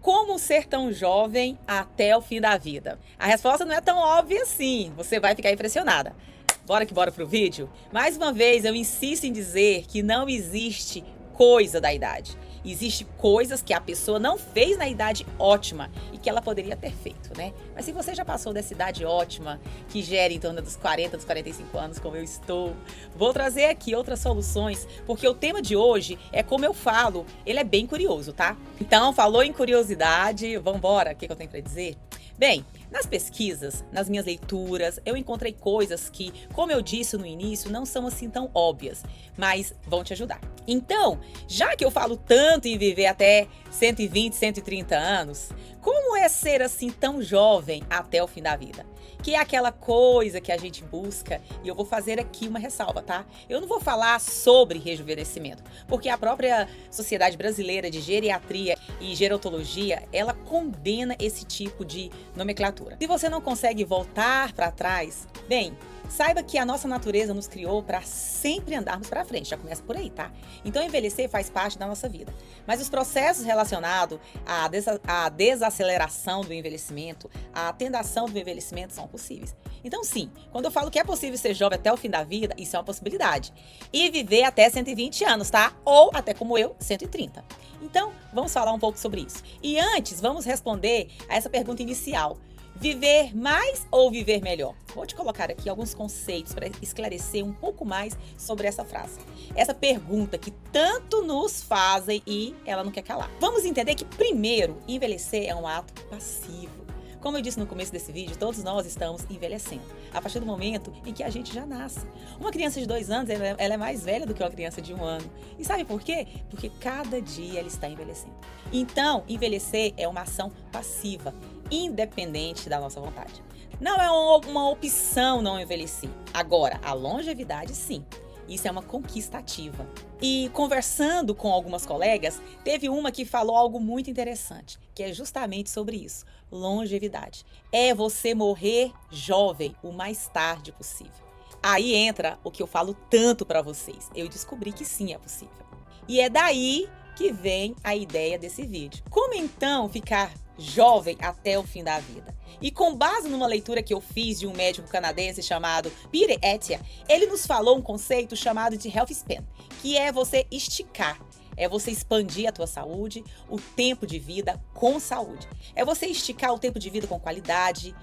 Como ser tão jovem até o fim da vida? A resposta não é tão óbvia assim, você vai ficar impressionada. Bora que bora pro vídeo? Mais uma vez, eu insisto em dizer que não existe coisa da idade. Existem coisas que a pessoa não fez na idade ótima e que ela poderia ter feito, né? Mas se você já passou dessa idade ótima, que gera em torno dos 40, dos 45 anos, como eu estou, vou trazer aqui outras soluções, porque o tema de hoje é como eu falo, ele é bem curioso, tá? Então, falou em curiosidade, vambora, o que eu tenho pra dizer? Bem, nas pesquisas, nas minhas leituras, eu encontrei coisas que, como eu disse no início, não são assim tão óbvias, mas vão te ajudar. Então, já que eu falo tanto em viver até 120, 130 anos, como é ser assim tão jovem até o fim da vida? Que é aquela coisa que a gente busca, e eu vou fazer aqui uma ressalva, tá? Eu não vou falar sobre rejuvenescimento, porque a própria Sociedade Brasileira de Geriatria e Gerontologia, ela condena esse tipo de nomenclatura. Se você não consegue voltar para trás, bem, saiba que a nossa natureza nos criou para sempre andarmos para frente, já começa por aí, tá? Então envelhecer faz parte da nossa vida. Mas os processos relacionados à desaceleração do envelhecimento, à atenuação do envelhecimento são possíveis. Então sim, quando eu falo que é possível ser jovem até o fim da vida, isso é uma possibilidade. E viver até 120 anos, tá? Ou até como eu, 130. Então, vamos falar um pouco sobre isso. E antes, vamos responder a essa pergunta inicial. Viver mais ou viver melhor? Vou te colocar aqui alguns conceitos para esclarecer um pouco mais sobre essa frase. Essa pergunta que tanto nos fazem e ela não quer calar. Vamos entender que, primeiro, envelhecer é um ato passivo. Como eu disse no começo desse vídeo, todos nós estamos envelhecendo, a partir do momento em que a gente já nasce. Uma criança de 2 anos, ela é mais velha do que uma criança de 1 ano. E sabe por quê? Porque cada dia ela está envelhecendo. Então, envelhecer é uma ação passiva, independente da nossa vontade. Não é uma opção não envelhecer. Agora, a longevidade, sim. Isso é uma conquista ativa. E conversando com algumas colegas, teve uma que falou algo muito interessante, que é justamente sobre isso. Longevidade. É você morrer jovem o mais tarde possível. Aí entra o que eu falo tanto para vocês. Eu descobri que sim, é possível. E é daí que vem a ideia desse vídeo. Como então ficar jovem até o fim da vida? E com base numa leitura que eu fiz de um médico canadense chamado Peter Attia, ele nos falou um conceito chamado de health span, que é você esticar, é você expandir a tua saúde, o tempo de vida com saúde. É você esticar o tempo de vida com qualidade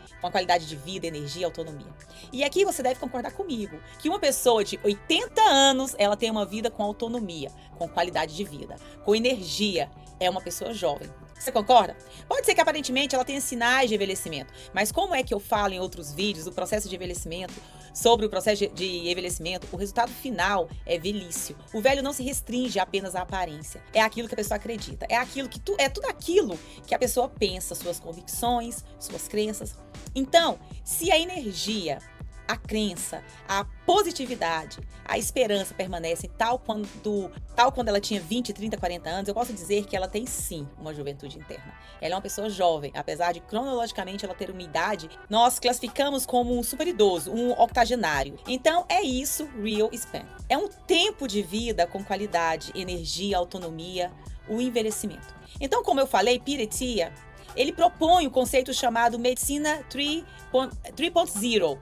de vida, energia, autonomia. E aqui você deve concordar comigo, que uma pessoa de 80 anos, ela tem uma vida com autonomia, com qualidade de vida, com energia, é uma pessoa jovem. Você concorda? Pode ser que aparentemente ela tenha sinais de envelhecimento, mas como é que eu falo em outros vídeos do processo de envelhecimento, sobre o processo de envelhecimento, o resultado final é velhice. O velho não se restringe apenas à aparência, é aquilo que a pessoa acredita, é tudo aquilo que a pessoa pensa, suas convicções, suas crenças. Então, se a energia, a crença, a positividade, a esperança permanecem tal quando ela tinha 20, 30, 40 anos, eu posso dizer que ela tem sim uma juventude interna. Ela é uma pessoa jovem, apesar de cronologicamente ela ter uma idade, nós classificamos como um super idoso, um octogenário. Então é isso, real span. É um tempo de vida com qualidade, energia, autonomia, o envelhecimento. Então, como eu falei, Peter Attia, ele propõe o conceito chamado Medicina 3.0.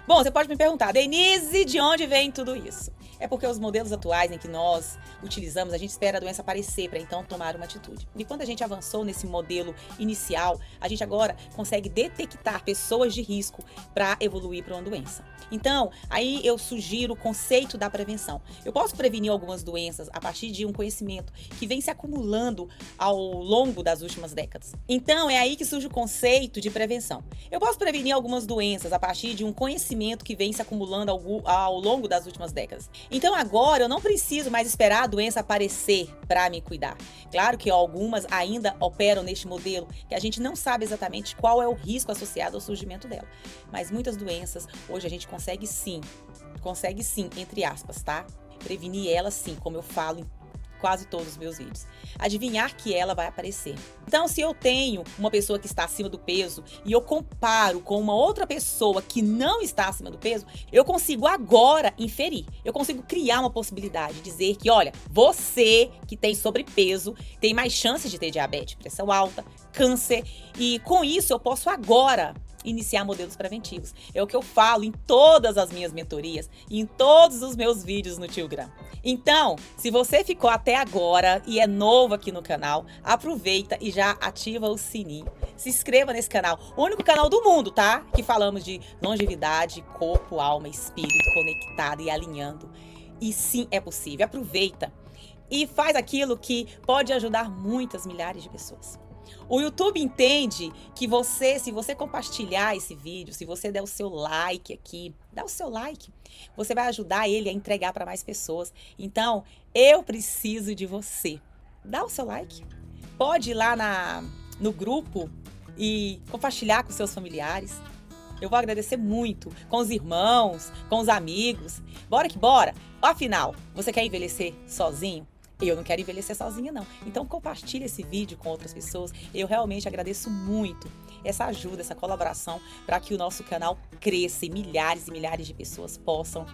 Bom, você pode me perguntar, Denise, de onde vem tudo isso? É porque os modelos atuais em que nós utilizamos, a gente espera a doença aparecer para então tomar uma atitude. E quando a gente avançou nesse modelo inicial, a gente agora consegue detectar pessoas de risco para evoluir para uma doença. Então, aí eu sugiro o conceito da prevenção. Eu posso prevenir algumas doenças a partir de um conhecimento que vem se acumulando ao longo das últimas décadas. Então, é aí que surge o conceito de prevenção. Eu posso prevenir algumas doenças a partir de um conhecimento que vem se acumulando ao longo das últimas décadas. Então agora eu não preciso mais esperar a doença aparecer para me cuidar. Claro que algumas ainda operam neste modelo que a gente não sabe exatamente qual é o risco associado ao surgimento dela. Mas muitas doenças hoje a gente consegue sim, entre aspas, tá? Prevenir elas sim, como eu falo quase todos os meus vídeos. Adivinhar que ela vai aparecer. Então, se eu tenho uma pessoa que está acima do peso e eu comparo com uma outra pessoa que não está acima do peso, eu consigo agora inferir. Eu consigo criar uma possibilidade, dizer que, olha, você que tem sobrepeso tem mais chances de ter diabetes, pressão alta, câncer, e com isso eu posso agora iniciar modelos preventivos. É o que eu falo em todas as minhas mentorias e em todos os meus vídeos no Telegram. Então, se você ficou até agora e é novo aqui no canal, aproveita e já ativa o sininho. Se inscreva nesse canal, o único canal do mundo, tá? Que falamos de longevidade, corpo, alma, espírito conectado e alinhando. E sim, é possível. Aproveita e faz aquilo que pode ajudar muitas milhares de pessoas. O YouTube entende que se você compartilhar esse vídeo, se você der o seu like aqui, dá o seu like, você vai ajudar ele a entregar para mais pessoas. Então, eu preciso de você. Dá o seu like. Pode ir lá no grupo e compartilhar com seus familiares. Eu vou agradecer muito, com os irmãos, com os amigos. Bora que bora! Afinal, você quer envelhecer sozinho? Eu não quero envelhecer sozinha, não. Então, compartilhe esse vídeo com outras pessoas. Eu realmente agradeço muito essa ajuda, essa colaboração, para que o nosso canal cresça e milhares de pessoas possam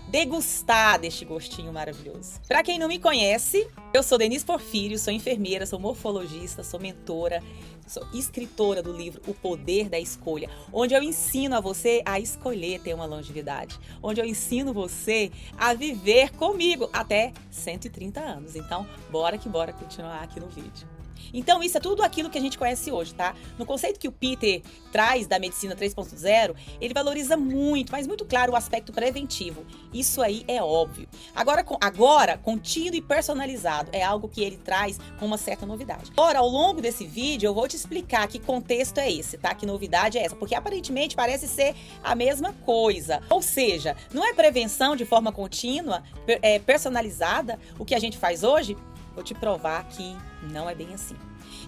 degustar deste gostinho maravilhoso. Para quem não me conhece, eu sou Denise Porfírio, sou enfermeira, sou morfologista, sou mentora, sou escritora do livro O Poder da Escolha, onde eu ensino a você a escolher ter uma longevidade, onde eu ensino você a viver comigo até 130 anos. Então, bora que bora continuar aqui no vídeo. Então, isso é tudo aquilo que a gente conhece hoje, tá? No conceito que o Peter traz da medicina 3.0, ele valoriza muito, mas muito claro, o aspecto preventivo. Isso aí é óbvio. Agora, contínuo e personalizado é algo que ele traz com uma certa novidade. Agora, ao longo desse vídeo, eu vou te explicar que contexto é esse, tá? Que novidade é essa? Porque aparentemente parece ser a mesma coisa. Ou seja, não é prevenção de forma contínua, personalizada, o que a gente faz hoje? Vou te provar que não é bem assim.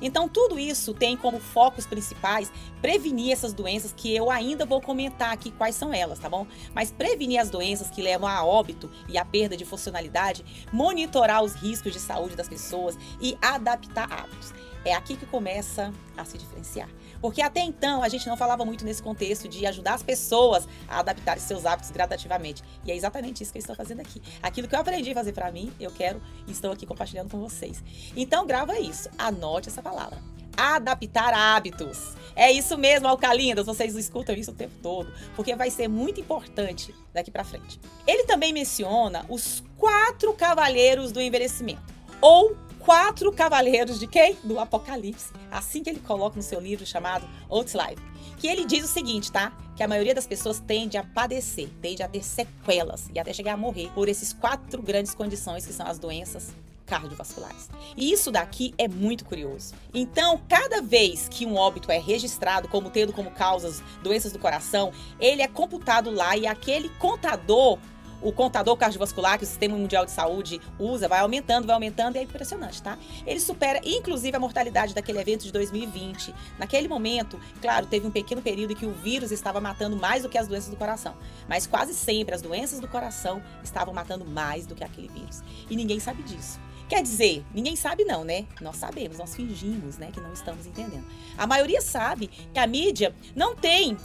Então, tudo isso tem como focos principais prevenir essas doenças que eu ainda vou comentar aqui quais são elas, tá bom? Mas prevenir as doenças que levam a óbito e a perda de funcionalidade, monitorar os riscos de saúde das pessoas e adaptar hábitos. É aqui que começa a se diferenciar. Porque até então a gente não falava muito nesse contexto de ajudar as pessoas a adaptarem seus hábitos gradativamente. E é exatamente isso que eu estou fazendo aqui. Aquilo que eu aprendi a fazer para mim, eu quero e estou aqui compartilhando com vocês. Então grava isso, anote essa palavra. Adaptar hábitos. É isso mesmo, alcalindas, vocês escutam isso o tempo todo, porque vai ser muito importante daqui para frente. Ele também menciona os 4 cavaleiros do envelhecimento, ou 4 cavaleiros de quem? Do Apocalipse. Assim que ele coloca no seu livro chamado Outlive. Que ele diz o seguinte, tá? Que a maioria das pessoas tende a padecer, tende a ter sequelas e até chegar a morrer por esses 4 grandes condições que são as doenças cardiovasculares. E isso daqui é muito curioso. Então, cada vez que um óbito é registrado como tendo como causas doenças do coração, ele é computado lá e aquele contador, o contador cardiovascular que o Sistema Mundial de Saúde usa, vai aumentando e é impressionante, tá? Ele supera, inclusive, a mortalidade daquele evento de 2020. Naquele momento, claro, teve um pequeno período em que o vírus estava matando mais do que as doenças do coração. Mas quase sempre as doenças do coração estavam matando mais do que aquele vírus. E ninguém sabe disso. Quer dizer, ninguém sabe não, né? Nós sabemos, nós fingimos, né, que não estamos entendendo. A maioria sabe que a mídia não tem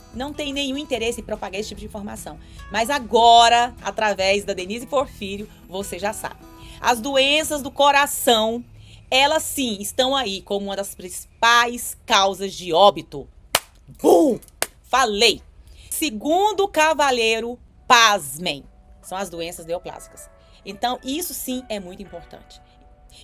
nenhum interesse em propagar esse tipo de informação. Mas agora, através da Denise Porfírio, você já sabe. As doenças do coração, elas sim estão aí como uma das principais causas de óbito. Bum! Falei! Segundo cavaleiro, pasmem, são as doenças neoplásicas. Então, isso sim é muito importante.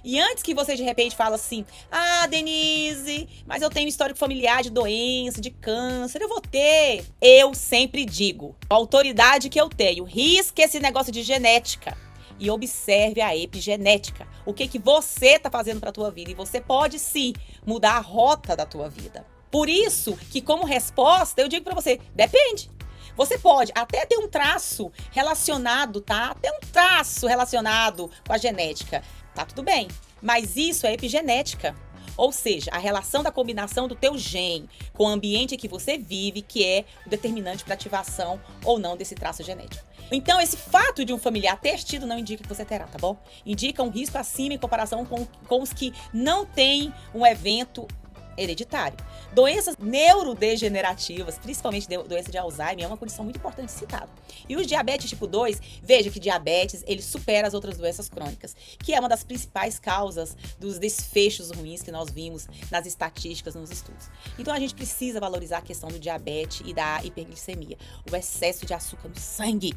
E antes que você de repente fale assim, ah, Denise, mas eu tenho histórico familiar de doença, de câncer, eu vou ter. Eu sempre digo, a autoridade que eu tenho, risque esse negócio de genética e observe a epigenética. O que você está fazendo para a tua vida e você pode sim mudar a rota da tua vida. Por isso que como resposta eu digo para você, depende. Você pode até ter um traço relacionado, tá? Até um traço relacionado com a genética. Tá tudo bem. Mas isso é epigenética. Ou seja, a relação da combinação do teu gene com o ambiente em que você vive, que é o determinante para ativação ou não desse traço genético. Então, esse fato de um familiar ter tido não indica que você terá, tá bom? Indica um risco acima em comparação com os que não têm um evento hereditário. Doenças neurodegenerativas, principalmente doença de Alzheimer, é uma condição muito importante citada. E o diabetes tipo 2, veja que diabetes, ele supera as outras doenças crônicas, que é uma das principais causas dos desfechos ruins que nós vimos nas estatísticas, nos estudos. Então a gente precisa valorizar a questão do diabetes e da hiperglicemia, o excesso de açúcar no sangue.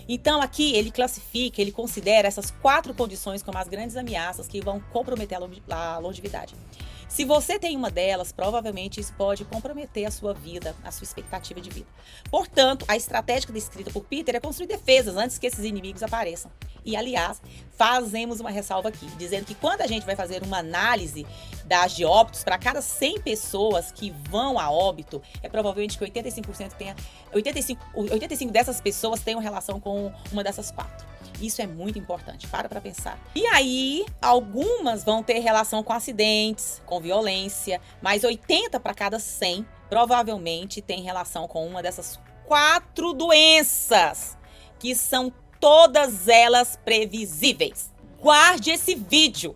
Então aqui ele classifica, ele considera essas 4 condições como as grandes ameaças que vão comprometer a longevidade. Se você tem uma delas, provavelmente isso pode comprometer a sua vida, a sua expectativa de vida. Portanto, a estratégia descrita por Peter é construir defesas antes que esses inimigos apareçam. E, aliás, fazemos uma ressalva aqui, dizendo que quando a gente vai fazer uma análise de óbitos, para cada 100 pessoas que vão a óbito, é provavelmente que 85 dessas pessoas tenham relação com uma dessas 4. Isso é muito importante, para pensar. E aí, algumas vão ter relação com acidentes, com violência, mas 80 para cada 100 provavelmente tem relação com uma dessas 4 doenças, que são todas elas previsíveis. Guarde esse vídeo,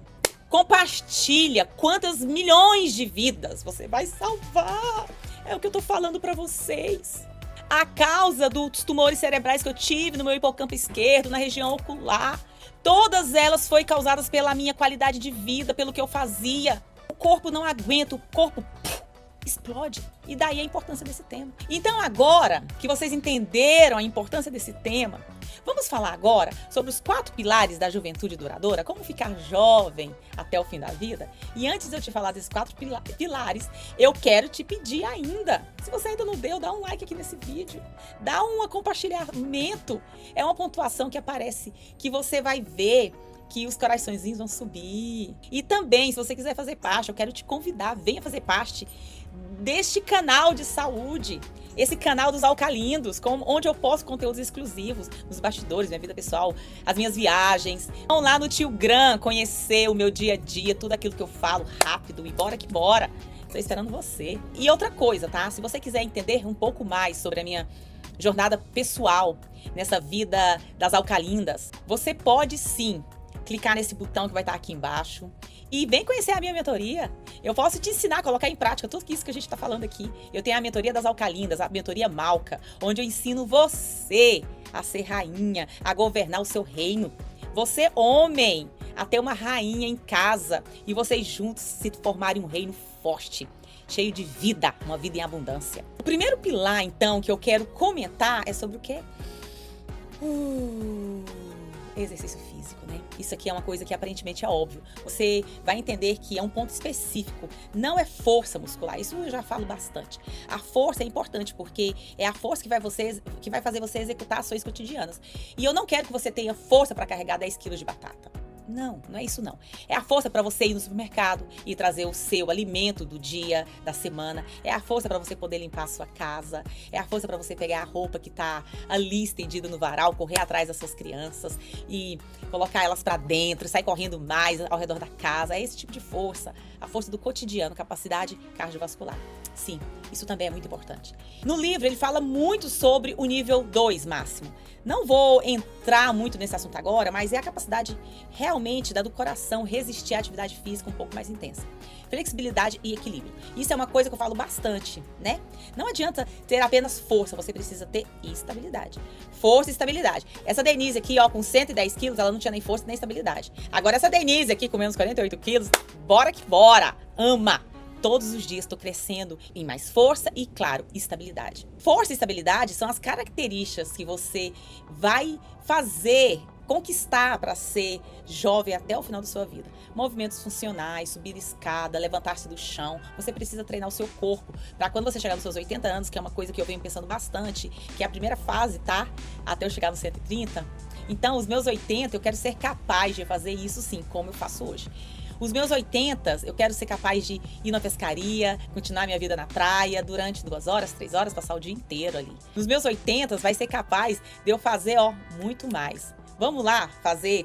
compartilha quantas milhões de vidas você vai salvar. É o que eu tô falando para vocês. A causa dos tumores cerebrais que eu tive no meu hipocampo esquerdo, na região ocular, todas elas foram causadas pela minha qualidade de vida, pelo que eu fazia. O corpo não aguenta, o corpo explode. E daí a importância desse tema. Então agora que vocês entenderam a importância desse tema, vamos falar agora sobre os 4 pilares da juventude duradoura, como ficar jovem até o fim da vida. E antes de eu te falar desses 4 pilares, eu quero te pedir ainda, se você ainda não deu, dá um like aqui nesse vídeo, dá um compartilhamento, é uma pontuação que aparece, que você vai ver que os coraçõezinhos vão subir. E também, se você quiser fazer parte, eu quero te convidar, venha fazer parte deste canal de saúde, esse canal dos Alcalindos, onde eu posto conteúdos exclusivos, nos bastidores, minha vida pessoal, as minhas viagens. Vão lá no Tio Gran conhecer o meu dia a dia, tudo aquilo que eu falo rápido e bora que bora. Estou esperando você. E outra coisa, tá? Se você quiser entender um pouco mais sobre a minha jornada pessoal nessa vida das Alcalindas, você pode sim clicar nesse botão que vai estar aqui embaixo e vem conhecer a minha mentoria. Eu posso te ensinar a colocar em prática tudo isso que a gente está falando aqui. Eu tenho a mentoria das Alcalindas, a mentoria Malca, onde eu ensino você a ser rainha, a governar o seu reino. Você, homem, a ter uma rainha em casa e vocês juntos se formarem um reino forte, cheio de vida, uma vida em abundância. O primeiro pilar, então, que eu quero comentar é sobre o quê? Exercício físico, né? Isso aqui é uma coisa que aparentemente é óbvio. Você vai entender que é um ponto específico. Não é força muscular. Isso eu já falo bastante. A força é importante porque é a força que vai fazer você executar ações cotidianas. E eu não quero que você tenha força para carregar 10 quilos de batata. Não, não é isso não. É a força para você ir no supermercado e trazer o seu alimento do dia, da semana. É a força para você poder limpar a sua casa. É a força para você pegar a roupa que tá ali estendida no varal, correr atrás das suas crianças e colocar elas para dentro, sair correndo mais ao redor da casa. É esse tipo de força. A força do cotidiano, capacidade cardiovascular. Sim, isso também é muito importante. No livro ele fala muito sobre o nível 2 máximo. Não vou entrar muito nesse assunto agora, mas é a capacidade realmente do coração resistir à atividade física um pouco mais intensa. Flexibilidade e equilíbrio. Isso é uma coisa que eu falo bastante, né? Não adianta ter apenas força, você precisa ter estabilidade. Força e estabilidade. Essa Denise aqui, ó, com 110 quilos, ela não tinha nem força nem estabilidade. Agora essa Denise aqui, com menos 48 quilos, bora que bora! Ama! Todos os dias estou crescendo em mais força e, claro, estabilidade. Força e estabilidade são as características que você vai conquistar para ser jovem até o final da sua vida. Movimentos funcionais, subir escada, levantar-se do chão. Você precisa treinar o seu corpo para quando você chegar nos seus 80 anos, que é uma coisa que eu venho pensando bastante, que é a primeira fase, tá? Até eu chegar nos 130. Então, os meus 80, eu quero ser capaz de fazer isso sim, como eu faço hoje. Os meus 80, eu quero ser capaz de ir na pescaria, continuar minha vida na praia durante 2 horas, 3 horas, passar o dia inteiro ali. Nos meus 80, vai ser capaz de eu fazer, muito mais. Vamos lá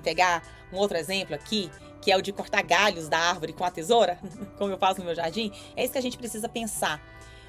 pegar um outro exemplo aqui, que é o de cortar galhos da árvore com a tesoura, como eu faço no meu jardim, é isso que a gente precisa pensar.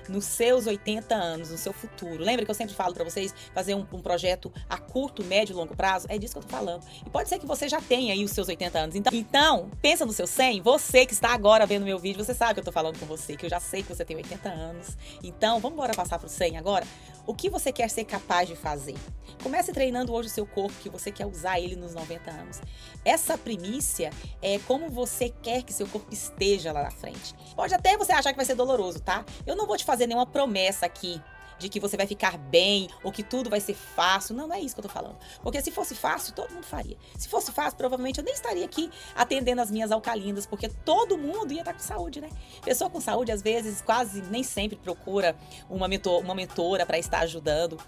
Nos seus 80 anos, no seu futuro. Lembra que eu sempre falo para vocês fazer um projeto a curto, médio e longo prazo? É disso que eu tô falando. E pode ser que você já tenha aí os seus 80 anos. Então pensa no seu 100. Você que está agora vendo meu vídeo, você sabe que eu tô falando com você, que eu já sei que você tem 80 anos. Então, vamos embora passar pro 100 agora? O que você quer ser capaz de fazer? Comece treinando hoje o seu corpo, que você quer usar ele nos 90 anos. Essa primícia é como você quer que seu corpo esteja lá na frente. Pode até você achar que vai ser doloroso, tá? Eu não vou te fazer nenhuma promessa aqui de que você vai ficar bem ou que tudo vai ser fácil. Não, não é isso que eu tô falando. Porque se fosse fácil, todo mundo faria. Se fosse fácil, provavelmente eu nem estaria aqui atendendo as minhas alcalindas, porque todo mundo ia estar com saúde, né? Pessoa com saúde, às vezes, quase nem sempre procura uma mentora para estar ajudando.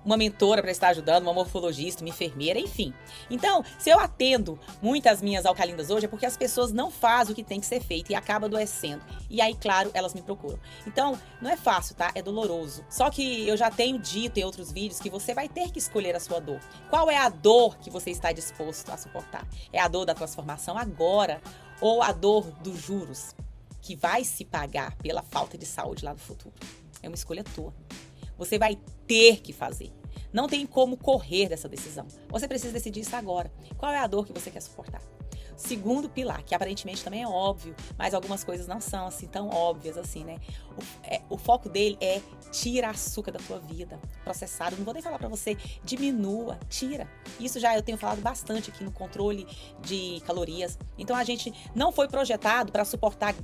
Uma mentora para estar ajudando, uma morfologista, uma enfermeira, enfim. Então, se eu atendo muitas minhas alcalindas hoje, é porque as pessoas não fazem o que tem que ser feito e acaba adoecendo. E aí, claro, elas me procuram. Então, não é fácil, tá? É doloroso. Só que eu já tenho dito em outros vídeos que você vai ter que escolher a sua dor. Qual é a dor que você está disposto a suportar? É a dor da transformação agora ou a dor dos juros, que vai se pagar pela falta de saúde lá no futuro? É uma escolha tua. Você vai ter que fazer. Não tem como correr dessa decisão. Você precisa decidir isso agora. Qual é a dor que você quer suportar? Segundo pilar, que aparentemente também é óbvio, mas algumas coisas não são assim tão óbvias assim, né? O foco dele é tira açúcar da tua vida, processado. Não vou nem falar pra você, diminua, tira. Isso já eu tenho falado bastante aqui no controle de calorias. Então a gente não foi projetado para suportar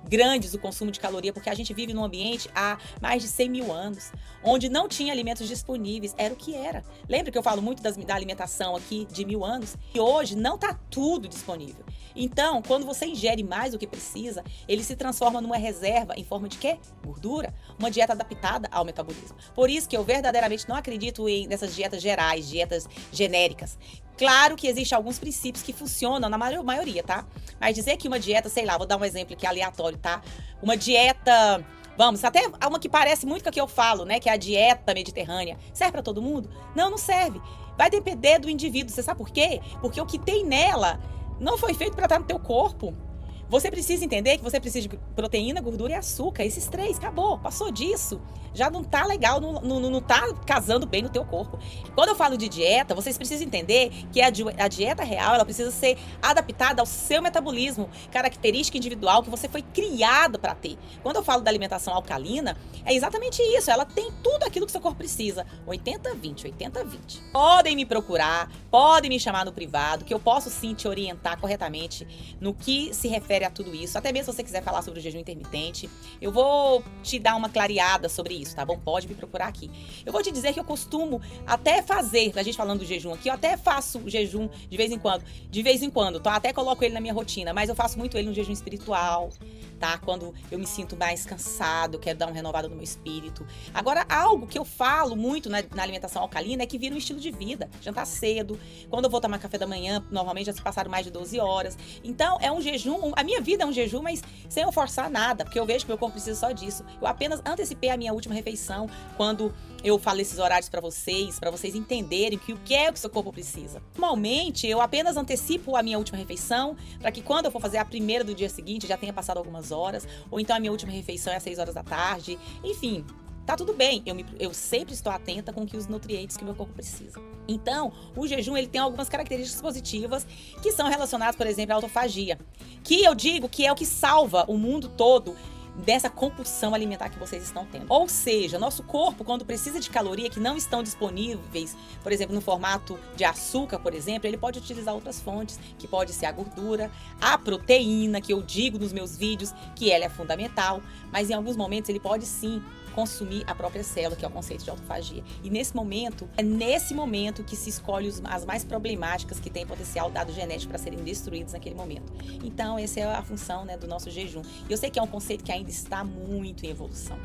grandes o consumo de caloria, porque a gente vive num ambiente há mais de 100 mil anos, onde não tinha alimentos disponíveis, era o que era. Lembra que eu falo muito da alimentação aqui de 1000 anos? E hoje não tá tudo disponível. Então, quando você ingere mais do que precisa, ele se transforma numa reserva em forma de quê? Gordura. Uma dieta adaptada ao metabolismo. Por isso que eu verdadeiramente não acredito nessas dietas gerais, dietas genéricas. Claro que existem alguns princípios que funcionam na maioria, tá? Mas dizer que uma dieta, sei lá, vou dar um exemplo aqui aleatório, tá? Uma dieta... Vamos, até uma que parece muito com a que eu falo, né? Que é a dieta mediterrânea. Serve para todo mundo? Não, não serve. Vai depender do indivíduo. Você sabe por quê? Porque o que tem nela não foi feito para estar no teu corpo. Você precisa entender que você precisa de proteína, gordura e açúcar. Esses três, acabou. Passou disso. Já não tá legal, não tá casando bem no teu corpo. Quando eu falo de dieta, vocês precisam entender que a dieta real, ela precisa ser adaptada ao seu metabolismo, característica individual que você foi criado para ter. Quando eu falo da alimentação alcalina, é exatamente isso. Ela tem tudo aquilo que seu corpo precisa. 80-20, 80-20. Podem me procurar, podem me chamar no privado, que eu posso sim te orientar corretamente no que se refere a tudo isso. Até mesmo se você quiser falar sobre o jejum intermitente, eu vou te dar uma clareada sobre isso, tá bom? Pode me procurar aqui. Eu vou te dizer que eu costumo até fazer, a gente falando do jejum aqui, eu até faço jejum de vez em quando. De vez em quando, tá? Até coloco ele na minha rotina, mas eu faço muito ele no jejum espiritual, tá? Quando eu me sinto mais cansado, quero dar uma renovada no meu espírito. Agora, algo que eu falo muito na alimentação alcalina é que vira um estilo de vida. Jantar cedo, quando eu vou tomar café da manhã, normalmente já se passaram mais de 12 horas. Então, é um jejum, a minha vida é um jejum, mas sem eu forçar nada, porque eu vejo que meu corpo precisa só disso. Eu apenas antecipei a minha última refeição quando eu falo esses horários para vocês entenderem que o que é o que seu corpo precisa. Normalmente, eu apenas antecipo a minha última refeição para que quando eu for fazer a primeira do dia seguinte, já tenha passado algumas horas, ou então a minha última refeição é às 6 horas da tarde. Enfim, tá tudo bem. Eu sempre estou atenta com os nutrientes que o meu corpo precisa. Então, o jejum ele tem algumas características positivas que são relacionadas, por exemplo, à autofagia, que eu digo que é o que salva o mundo todo dessa compulsão alimentar que vocês estão tendo. Ou seja, nosso corpo, quando precisa de caloria que não estão disponíveis, por exemplo, no formato de açúcar, por exemplo, ele pode utilizar outras fontes, que pode ser a gordura, a proteína, que eu digo nos meus vídeos que ela é fundamental, mas em alguns momentos ele pode sim consumir a própria célula, que é o conceito de autofagia. E é nesse momento que se escolhe as mais problemáticas que têm potencial dado genético para serem destruídos naquele momento. Então, essa é a função, né, do nosso jejum. E eu sei que é um conceito que ainda está muito em evolução.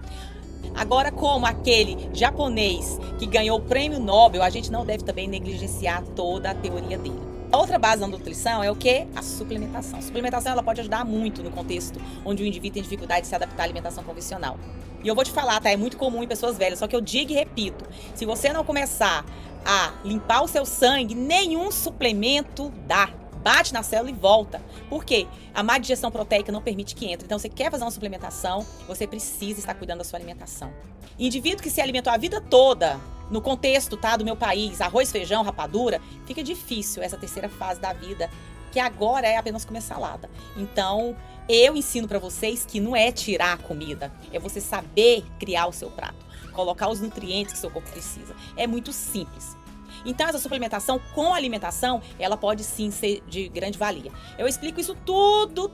Agora, como aquele japonês que ganhou o prêmio Nobel, a gente não deve também negligenciar toda a teoria dele. A outra base da nutrição é o quê? A suplementação. A suplementação ela pode ajudar muito no contexto onde o indivíduo tem dificuldade de se adaptar à alimentação convencional. E eu vou te falar, tá? É muito comum em pessoas velhas, só que eu digo e repito, se você não começar a limpar o seu sangue, nenhum suplemento dá. bate na célula e volta. Por quê? A má digestão proteica não permite que entre. Então, você quer fazer uma suplementação, você precisa estar cuidando da sua alimentação. Indivíduo que se alimentou a vida toda, no contexto, tá, do meu país, arroz, feijão, rapadura, fica difícil essa terceira fase da vida, que agora é apenas comer salada. Então, eu ensino para vocês que não é tirar a comida, é você saber criar o seu prato, colocar os nutrientes que seu corpo precisa. É muito simples. Então, essa suplementação com alimentação, ela pode sim ser de grande valia. Eu explico isso tudo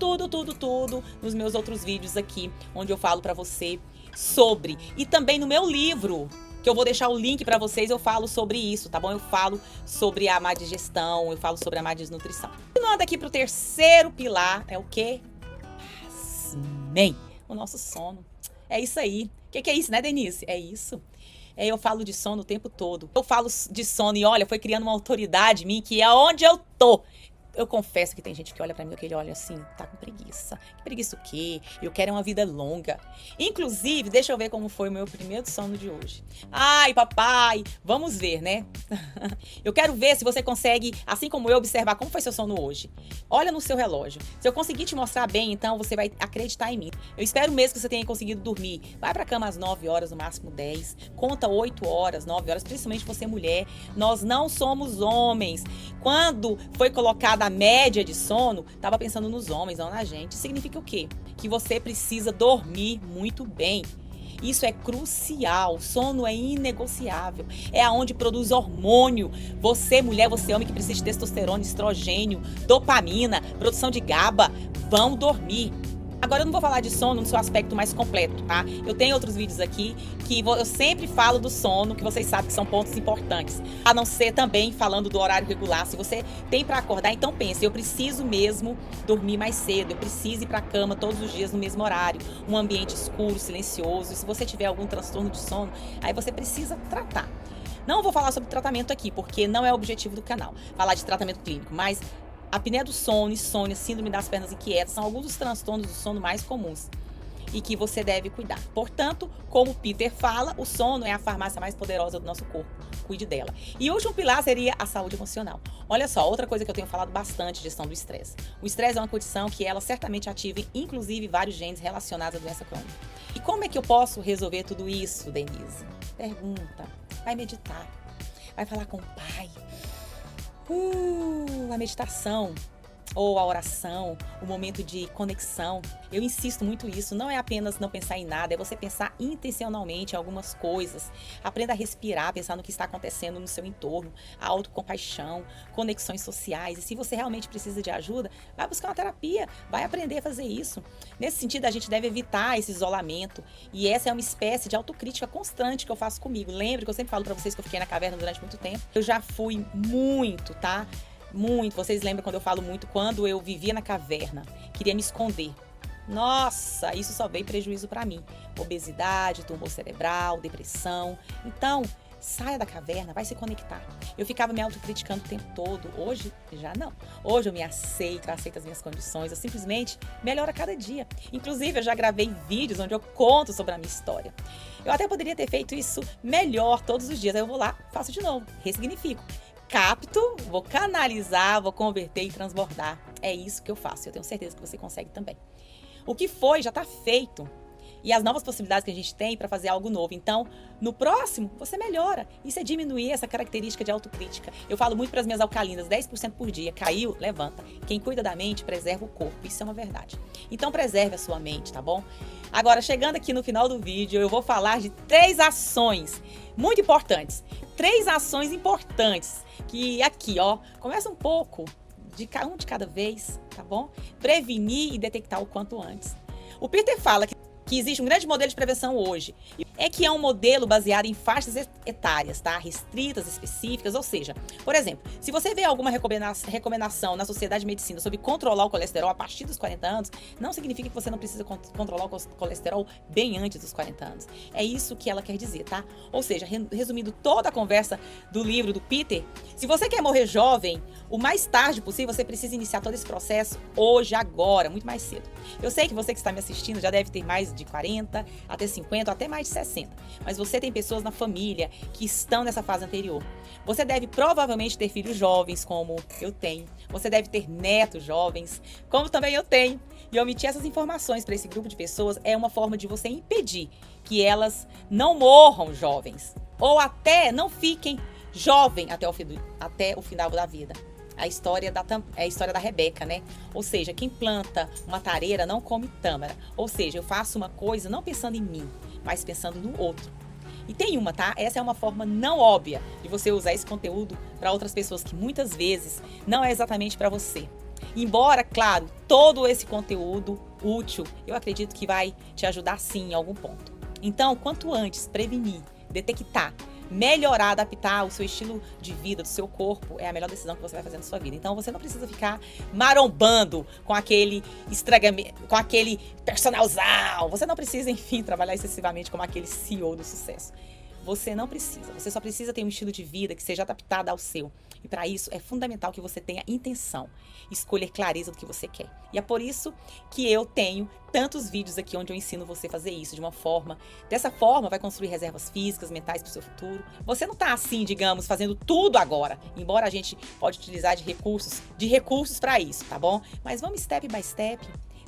nos meus outros vídeos aqui, onde eu falo para você sobre. E também no meu livro, que eu vou deixar o link para vocês, eu falo sobre isso, tá bom? Eu falo sobre a má digestão, eu falo sobre a má desnutrição. Continuando aqui pro terceiro pilar, é o quê? Pasmem, o nosso sono. É isso aí. O que é isso, né, Denise? É isso. Eu falo de sono o tempo todo. Eu falo de sono e olha, foi criando uma autoridade em mim que é onde eu tô. Eu confesso que tem gente que olha pra mim e olha assim, tá com preguiça. Que preguiça o quê? Eu quero uma vida longa. Inclusive, deixa eu ver como foi o meu primeiro sono de hoje. Ai, papai, vamos ver, né? Eu quero ver se você consegue, assim como eu, observar como foi seu sono hoje. Olha no seu relógio. Se eu conseguir te mostrar bem, então você vai acreditar em mim. Eu espero mesmo que você tenha conseguido dormir. Vai pra cama às 9 horas, no máximo 10. Conta 8 horas, 9 horas, principalmente você mulher. Nós não somos homens. Quando foi colocada a média de sono, estava pensando nos homens, não na gente. Significa o quê? Que você precisa dormir muito bem. Isso é crucial. Sono é inegociável. É aonde produz hormônio. Você, mulher, você, homem que precisa de testosterona, estrogênio, dopamina, produção de GABA, vão dormir. Agora eu não vou falar de sono no seu aspecto mais completo, tá? Eu tenho outros vídeos aqui que eu sempre falo do sono, que vocês sabem que são pontos importantes. A não ser também falando do horário regular. Se você tem pra acordar, então pense, eu preciso mesmo dormir mais cedo, eu preciso ir pra cama todos os dias no mesmo horário, um ambiente escuro, silencioso. E se você tiver algum transtorno de sono, aí você precisa tratar. Não vou falar sobre tratamento aqui, porque não é o objetivo do canal, falar de tratamento clínico, mas apneia do sono, insônia, síndrome das pernas inquietas são alguns dos transtornos do sono mais comuns e que você deve cuidar. Portanto, como Peter fala, o sono é a farmácia mais poderosa do nosso corpo. Cuide dela. E o último pilar seria a saúde emocional. Olha só, outra coisa que eu tenho falado bastante, gestão do estresse. O estresse é uma condição que ela certamente ativa, inclusive, vários genes relacionados à doença crônica. E como é que eu posso resolver tudo isso, Denise? Pergunta. Vai meditar. Vai falar com o pai. A meditação ou a oração, o momento de conexão. Eu insisto muito nisso, não é apenas não pensar em nada, é você pensar intencionalmente em algumas coisas. Aprenda a respirar, pensar no que está acontecendo no seu entorno, a autocompaixão, conexões sociais. E se você realmente precisa de ajuda, vai buscar uma terapia, vai aprender a fazer isso. Nesse sentido, a gente deve evitar esse isolamento. E essa é uma espécie de autocrítica constante que eu faço comigo. Lembre que eu sempre falo pra vocês que eu fiquei na caverna durante muito tempo. Eu já fui muito, tá? Muito. Vocês lembram quando eu falo muito, quando eu vivia na caverna, queria me esconder. Nossa, isso só veio prejuízo pra mim. Obesidade, tumor cerebral, depressão. Então, saia da caverna, vai se conectar. Eu ficava me autocriticando o tempo todo. Hoje, já não. Hoje eu me aceito as minhas condições. Eu simplesmente melhoro a cada dia. Inclusive, eu já gravei vídeos onde eu conto sobre a minha história. Eu até poderia ter feito isso melhor todos os dias. Aí eu vou lá, faço de novo, ressignifico. Capto, vou canalizar, vou converter e transbordar. É isso que eu faço. Eu tenho certeza que você consegue também. O que foi já está feito. E as novas possibilidades que a gente tem para fazer algo novo. Então, no próximo, você melhora. Isso é diminuir essa característica de autocrítica. Eu falo muito para as minhas alcalinas, 10% por dia. Caiu, levanta. Quem cuida da mente, preserva o corpo. Isso é uma verdade. Então, preserve a sua mente, tá bom? Agora, chegando aqui no final do vídeo, eu vou falar de 3 ações muito importantes. 3 ações importantes que aqui, ó, começa um pouco de cada vez, tá bom? Prevenir e detectar o quanto antes. O Peter fala que existe um grande modelo de prevenção hoje. É que é um modelo baseado em faixas etárias, tá? Restritas, específicas, ou seja, por exemplo, se você vê alguma recomendação na Sociedade de Medicina sobre controlar o colesterol a partir dos 40 anos, não significa que você não precisa controlar o colesterol bem antes dos 40 anos. É isso que ela quer dizer, tá? Ou seja, resumindo toda a conversa do livro do Peter, se você quer morrer jovem, o mais tarde possível, você precisa iniciar todo esse processo hoje, agora, muito mais cedo. Eu sei que você que está me assistindo já deve ter mais de 40, até 50, até mais de 60. 60. Mas você tem pessoas na família que estão nessa fase anterior. Você deve provavelmente ter filhos jovens, como eu tenho. Você deve ter netos jovens, como também eu tenho. E omitir essas informações para esse grupo de pessoas é uma forma de você impedir que elas não morram jovens. Ou até não fiquem jovens até o final da vida. É a história da Rebeca, né? Ou seja, quem planta uma tareira não come tâmara. Ou seja, eu faço uma coisa não pensando em mim, mas pensando no outro. E tem uma, tá? Essa é uma forma não óbvia de você usar esse conteúdo para outras pessoas que muitas vezes não é exatamente para você. Embora, claro, todo esse conteúdo útil, eu acredito que vai te ajudar sim em algum ponto. Então, quanto antes prevenir, detectar, melhorar, adaptar o seu estilo de vida, do seu corpo, é a melhor decisão que você vai fazer na sua vida. Então, você não precisa ficar marombando com aquele personalzão. Você não precisa, enfim, trabalhar excessivamente como aquele CEO do sucesso. Você não precisa. Você só precisa ter um estilo de vida que seja adaptado ao seu. E para isso é fundamental que você tenha intenção, escolher clareza do que você quer. E é por isso que eu tenho tantos vídeos aqui onde eu ensino você a fazer isso dessa forma vai construir reservas físicas, mentais para o seu futuro. Você não está assim, digamos, fazendo tudo agora, embora a gente pode utilizar de recursos para isso, tá bom? Mas vamos step by step,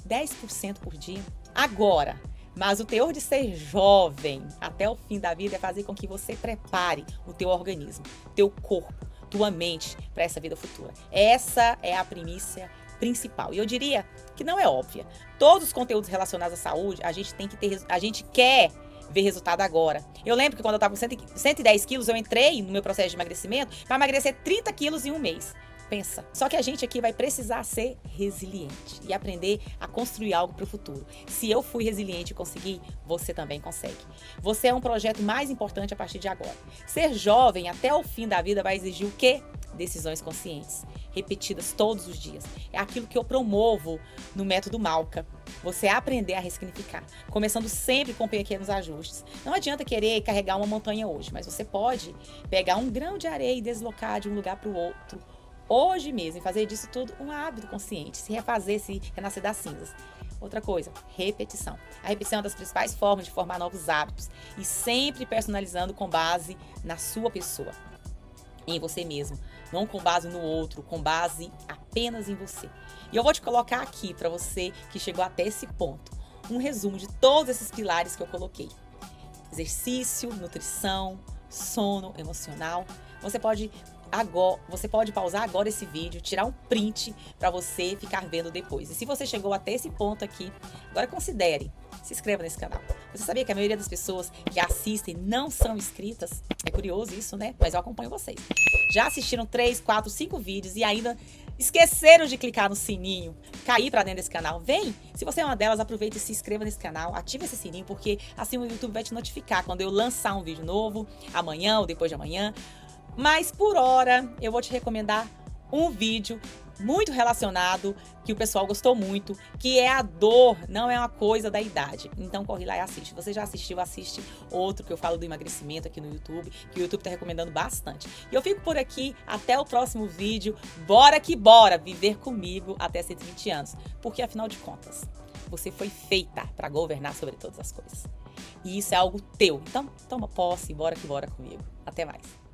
10% por dia. Agora, mas o teor de ser jovem até o fim da vida é fazer com que você prepare o teu organismo, teu corpo, tua mente para essa vida futura. Essa é a primícia principal. E eu diria que não é óbvia. Todos os conteúdos relacionados à saúde, a gente quer ver resultado agora. Eu lembro que quando eu estava com 110 quilos, eu entrei no meu processo de emagrecimento para emagrecer 30 quilos em um mês. Pensa. Só que a gente aqui vai precisar ser resiliente e aprender a construir algo para o futuro. Se eu fui resiliente e consegui, você também consegue. Você é um projeto mais importante a partir de agora. Ser jovem até o fim da vida vai exigir o quê? Decisões conscientes, repetidas todos os dias. É aquilo que eu promovo no método Malka. Você aprender a ressignificar, começando sempre com pequenos ajustes. Não adianta querer carregar uma montanha hoje, mas você pode pegar um grão de areia e deslocar de um lugar para o outro hoje mesmo, e fazer disso tudo um hábito consciente, se refazer, se renascer das cinzas. Outra coisa, repetição. A repetição é uma das principais formas de formar novos hábitos e sempre personalizando com base na sua pessoa, em você mesmo, não com base no outro, com base apenas em você. E eu vou te colocar aqui para você que chegou até esse ponto, um resumo de todos esses pilares que eu coloquei. Exercício, nutrição, sono emocional. Você pode pausar agora esse vídeo, tirar um print para você ficar vendo depois. E se você chegou até esse ponto aqui, agora considere, se inscreva nesse canal. Você sabia que a maioria das pessoas que assistem não são inscritas? É curioso isso, né? Mas eu acompanho vocês. Já assistiram 3, 4, 5 vídeos e ainda esqueceram de clicar no sininho, cair para dentro desse canal? Vem! Se você é uma delas, aproveita e se inscreva nesse canal, ative esse sininho, porque assim o YouTube vai te notificar quando eu lançar um vídeo novo, amanhã ou depois de amanhã. Mas por hora, eu vou te recomendar um vídeo muito relacionado, que o pessoal gostou muito, que é a dor, não é uma coisa da idade. Então corre lá e assiste. Você já assistiu, assiste outro que eu falo do emagrecimento aqui no YouTube, que o YouTube tá recomendando bastante. E eu fico por aqui, até o próximo vídeo. Bora que bora viver comigo até 120 anos. Porque afinal de contas, você foi feita para governar sobre todas as coisas. E isso é algo teu. Então toma posse, bora que bora comigo. Até mais.